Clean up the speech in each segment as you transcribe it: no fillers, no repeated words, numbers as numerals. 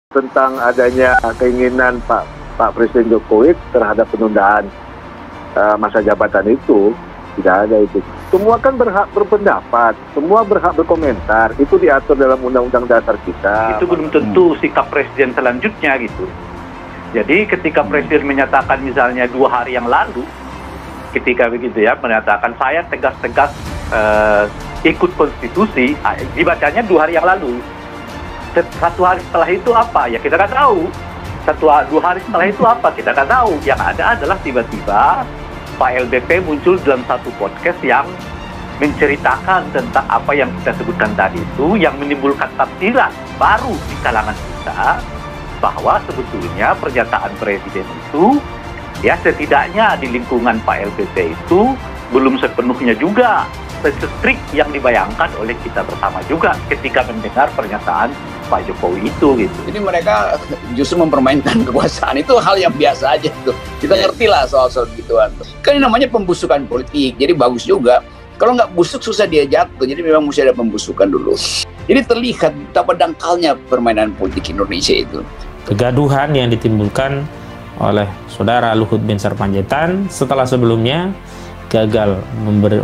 tentang adanya keinginan Pak Presiden Jokowi terhadap penundaan masa jabatan itu, tidak ada itu. Semua kan berhak berpendapat, semua berhak berkomentar, itu diatur dalam Undang-Undang Dasar kita. Itu belum tentu sikap Presiden selanjutnya gitu. Jadi ketika Presiden menyatakan misalnya 2 hari yang lalu, ketika begitu ya, menyatakan saya tegas-tegas ikut konstitusi, dibacanya 2 hari yang lalu. 1 hari setelah itu apa? Ya kita nggak tahu. 2 hari setelah itu apa? Kita nggak tahu. Yang ada adalah tiba-tiba Pak LBP muncul dalam satu podcast yang menceritakan tentang apa yang kita sebutkan tadi itu, yang menimbulkan tafsiran baru di kalangan kita, bahwa sebetulnya pernyataan Presiden itu, ya setidaknya di lingkungan Pak LBP itu, belum sepenuhnya juga se-strik yang dibayangkan oleh kita bersama juga ketika mendengar pernyataan Pak Jokowi itu gitu. Jadi mereka justru mempermainkan kekuasaan, itu hal yang biasa aja tuh. Kita ngerti lah soal-soal gituan. Kan ini namanya pembusukan politik, jadi bagus juga. Kalau nggak busuk susah dia jatuh, jadi memang mesti ada pembusukan dulu. Jadi terlihat betapa dangkalnya permainan politik Indonesia itu. Kegaduhan yang ditimbulkan oleh saudara Luhut Binsar Panjaitan setelah sebelumnya gagal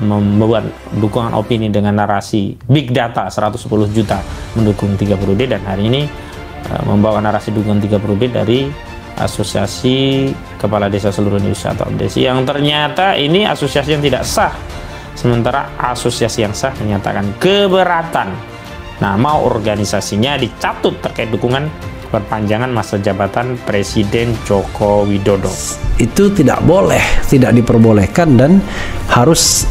membuat dukungan opini dengan narasi big data 110 juta mendukung 30D, dan hari ini membawa narasi dukungan 30D dari Asosiasi Kepala Desa Seluruh Indonesia atau AKDSI, yang ternyata ini asosiasi yang tidak sah, sementara asosiasi yang sah menyatakan keberatan nama organisasinya dicatut terkait dukungan perpanjangan masa jabatan Presiden Joko Widodo. Itu tidak boleh, tidak diperbolehkan, dan harus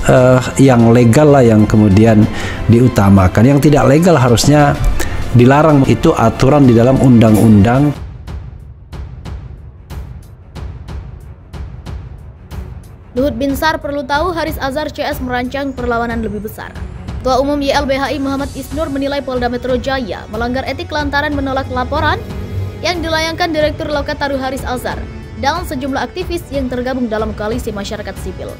yang legal lah yang kemudian diutamakan. Yang tidak legal harusnya dilarang, itu aturan di dalam undang-undang. Luhut Binsar perlu tahu Haris Azhar CS merancang perlawanan lebih besar. Ketua Umum YLBHI Muhammad Isnur menilai Polda Metro Jaya melanggar etik lantaran menolak laporan yang dilayangkan Direktur Lokataru Haris Azhar dan sejumlah aktivis yang tergabung dalam koalisi masyarakat sipil.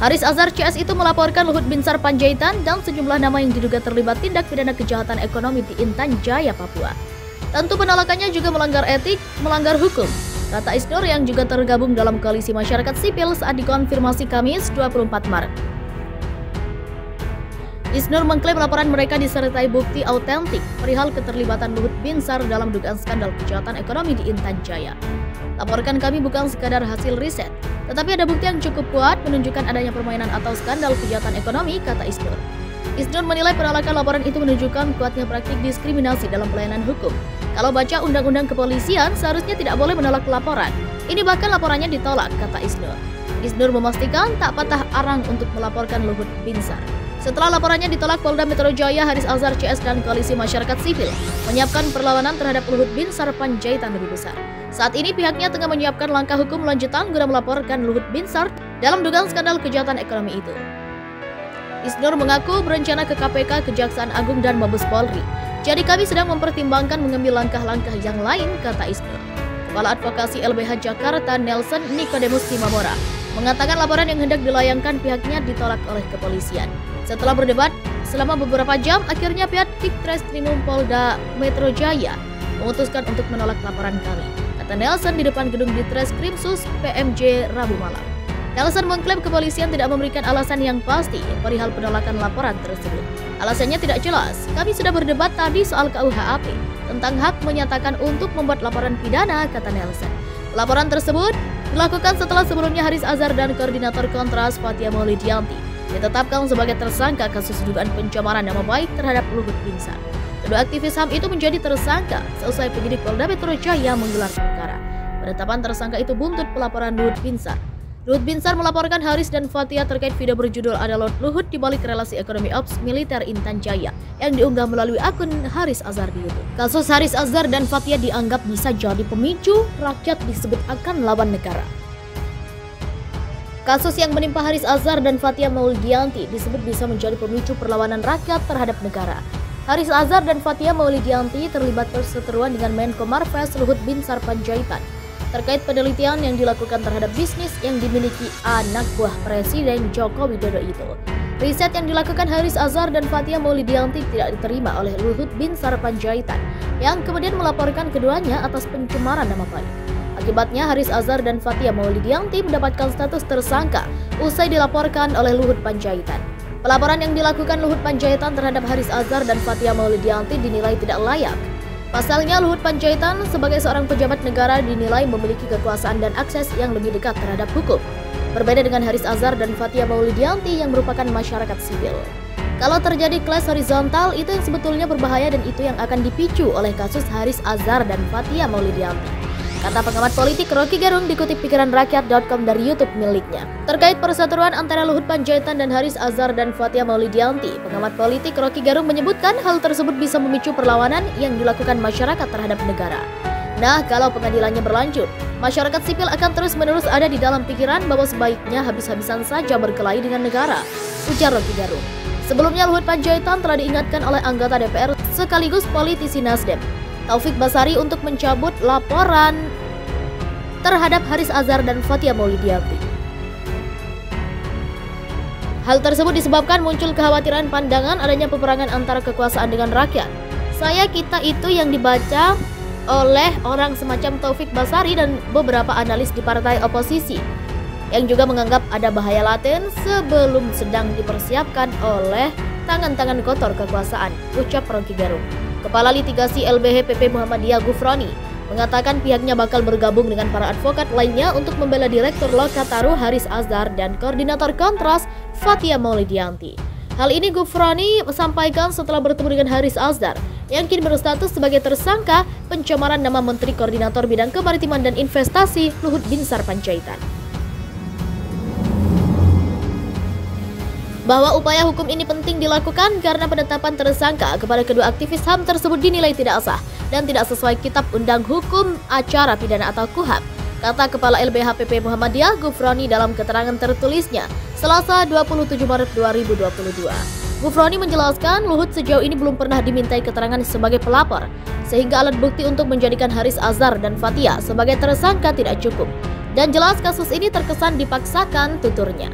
Haris Azhar CS itu melaporkan Luhut Binsar Panjaitan dan sejumlah nama yang diduga terlibat tindak pidana kejahatan ekonomi di Intan Jaya, Papua. Tentu penolakannya juga melanggar etik, melanggar hukum, kata Isnur yang juga tergabung dalam koalisi masyarakat sipil saat dikonfirmasi Kamis 24 Maret. Isnur mengklaim laporan mereka disertai bukti autentik perihal keterlibatan Luhut Binsar dalam dugaan skandal kejahatan ekonomi di Intan Jaya. Laporkan kami bukan sekadar hasil riset, tetapi ada bukti yang cukup kuat menunjukkan adanya permainan atau skandal kejahatan ekonomi, kata Isnur. Isnur menilai penolakan laporan itu menunjukkan kuatnya praktik diskriminasi dalam pelayanan hukum. Kalau baca undang-undang kepolisian, seharusnya tidak boleh menolak laporan. Ini bahkan laporannya ditolak, kata Isnur. Isnur memastikan tak patah arang untuk melaporkan Luhut Binsar. Setelah laporannya ditolak, Polda Metro Jaya, Haris Azhar CS dan koalisi masyarakat sipil menyiapkan perlawanan terhadap Luhut Binsar Panjaitan lebih besar. Saat ini pihaknya tengah menyiapkan langkah hukum lanjutan guna melaporkan Luhut Binsar dalam dugaan skandal kejahatan ekonomi itu. Isnur mengaku berencana ke KPK, Kejaksaan Agung dan Mabes Polri. Jadi kami sedang mempertimbangkan mengambil langkah-langkah yang lain, kata Isnur. Kepala Advokasi LBH Jakarta Nelson Nicodemus Simamora mengatakan laporan yang hendak dilayangkan pihaknya ditolak oleh kepolisian. Setelah berdebat selama beberapa jam, akhirnya pihak Ditreskrimum Polda Metro Jaya memutuskan untuk menolak laporan kami, kata Nelson di depan gedung Ditreskrimsus PMJ Rabu malam. Nelson mengklaim kepolisian tidak memberikan alasan yang pasti perihal penolakan laporan tersebut. Alasannya tidak jelas. Kami sudah berdebat tadi soal KUHP tentang hak menyatakan untuk membuat laporan pidana, kata Nelson. Laporan tersebut dilakukan setelah sebelumnya Haris Azhar dan Koordinator Kontras Fathia Maulidianti ditetapkan sebagai tersangka kasus dugaan pencemaran nama baik terhadap Luhut Binsar. Kedua aktivis HAM itu menjadi tersangka seusai penyidik Polda Metro Jaya menggelar perkara. Penetapan tersangka itu buntut pelaporan Luhut Binsar. Luhut Binsar melaporkan Haris dan Fathia terkait video berjudul Ada Lot Luhut di balik relasi ekonomi ops militer Intan Jaya yang diunggah melalui akun Haris Azhar di YouTube. Kasus Haris Azhar dan Fathia dianggap bisa jadi pemicu rakyat disebut akan lawan negara. Kasus yang menimpa Haris Azhar dan Fathia Maulidianti disebut bisa menjadi pemicu perlawanan rakyat terhadap negara. Haris Azhar dan Fathia Maulidianti terlibat perseteruan dengan Menko Marves Luhut Binsar Panjaitan terkait penelitian yang dilakukan terhadap bisnis yang dimiliki anak buah Presiden Joko Widodo itu. Riset yang dilakukan Haris Azhar dan Fathia Maulidiyanti tidak diterima oleh Luhut Binsar Panjaitan yang kemudian melaporkan keduanya atas pencemaran nama baik. Akibatnya Haris Azhar dan Fathia Maulidiyanti mendapatkan status tersangka usai dilaporkan oleh Luhut Panjaitan. Pelaporan yang dilakukan Luhut Panjaitan terhadap Haris Azhar dan Fathia Maulidiyanti dinilai tidak layak. Pasalnya Luhut Panjaitan sebagai seorang pejabat negara dinilai memiliki kekuasaan dan akses yang lebih dekat terhadap hukum. Berbeda dengan Haris Azhar dan Fathia Maulidiyanti yang merupakan masyarakat sipil. Kalau terjadi clash horizontal, itu yang sebetulnya berbahaya dan itu yang akan dipicu oleh kasus Haris Azhar dan Fathia Maulidiyanti. Kata pengamat politik Rocky Gerung dikutip pikiranrakyat.com dari YouTube miliknya. Terkait perseteruan antara Luhut Panjaitan dan Haris Azhar dan Fathia Maulidiyanti, pengamat politik Rocky Gerung menyebutkan hal tersebut bisa memicu perlawanan yang dilakukan masyarakat terhadap negara. Nah, kalau pengadilannya berlanjut, masyarakat sipil akan terus-menerus ada di dalam pikiran bahwa sebaiknya habis-habisan saja berkelahi dengan negara, ujar Rocky Gerung. Sebelumnya Luhut Panjaitan telah diingatkan oleh anggota DPR sekaligus politisi Nasdem, Taufik Basari untuk mencabut laporan terhadap Haris Azhar dan Fathia Maulidiyanti. Hal tersebut disebabkan muncul kekhawatiran pandangan adanya peperangan antara kekuasaan dengan rakyat. Kita itu yang dibaca oleh orang semacam Taufik Basari dan beberapa analis di partai oposisi yang juga menganggap ada bahaya laten sebelum sedang dipersiapkan oleh tangan-tangan kotor kekuasaan, ucap Rocky Gerung. Kepala Litigasi LBH PP Muhammadiyah Gufroni mengatakan pihaknya bakal bergabung dengan para advokat lainnya untuk membela Direktur Lokataru Haris Azhar dan Koordinator Kontras Fathia Maulidiyanti. Hal ini Gufroni sampaikan setelah bertemu dengan Haris Azhar yang kini berstatus sebagai tersangka pencemaran nama Menteri Koordinator Bidang Kemaritiman dan Investasi Luhut Binsar Panjaitan. Bahwa upaya hukum ini penting dilakukan karena penetapan tersangka kepada kedua aktivis HAM tersebut dinilai tidak sah dan tidak sesuai Kitab Undang Hukum Acara Pidana atau KUHAP, kata Kepala LBH PP Muhammadiyah Gufroni dalam keterangan tertulisnya Selasa 27 Maret 2022. Gufroni menjelaskan Luhut sejauh ini belum pernah dimintai keterangan sebagai pelapor, sehingga alat bukti untuk menjadikan Haris Azhar dan Fathia sebagai tersangka tidak cukup. Dan jelas kasus ini terkesan dipaksakan, tuturnya.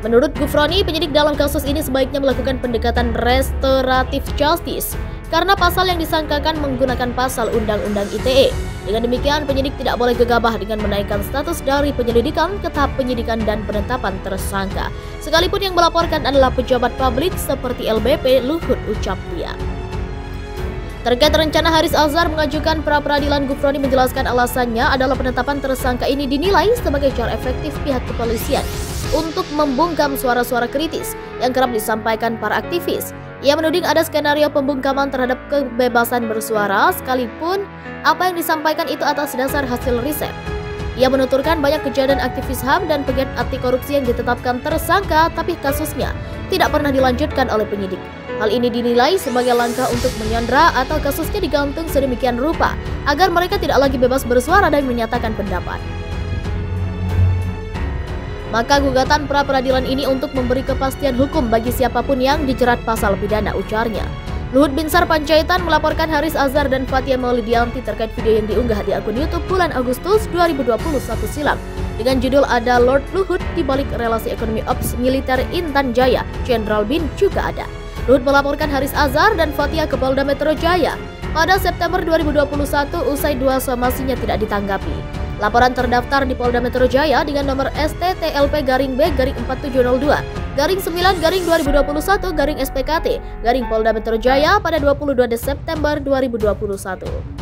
Menurut Gufroni, penyidik dalam kasus ini sebaiknya melakukan pendekatan restoratif justice karena pasal yang disangkakan menggunakan pasal Undang-Undang ITE. Dengan demikian, penyidik tidak boleh gegabah dengan menaikkan status dari penyelidikan ke tahap penyidikan dan penetapan tersangka, sekalipun yang melaporkan adalah pejabat publik seperti LBP Luhut, ucap dia. Terkait rencana Haris Azhar mengajukan pra-peradilan, Gufroni menjelaskan alasannya adalah penetapan tersangka ini dinilai sebagai cara efektif pihak kepolisian untuk membungkam suara-suara kritis yang kerap disampaikan para aktivis. Ia menuding ada skenario pembungkaman terhadap kebebasan bersuara sekalipun apa yang disampaikan itu atas dasar hasil riset. Ia menuturkan banyak kejadian aktivis HAM dan pegiat anti korupsi yang ditetapkan tersangka tapi kasusnya tidak pernah dilanjutkan oleh penyidik. Hal ini dinilai sebagai langkah untuk menyandra atau kasusnya digantung sedemikian rupa agar mereka tidak lagi bebas bersuara dan menyatakan pendapat. Maka gugatan pra-peradilan ini untuk memberi kepastian hukum bagi siapapun yang dijerat pasal pidana, ujarnya. Luhut Binsar Panjaitan melaporkan Haris Azhar dan Fathia Maulidiyanti terkait video yang diunggah di akun YouTube bulan Agustus 2021 silam dengan judul Ada Lord Luhut di balik relasi ekonomi ops militer Intan Jaya, Jenderal Bin juga ada. Luhut melaporkan Haris Azhar dan Fathia ke Polda Metro Jaya pada September 2021 usai dua somasinya tidak ditanggapi. Laporan terdaftar di Polda Metro Jaya dengan nomor STTLP-B-4702-9-2021-SPKT Polda Metro Jaya pada 22 September 2021.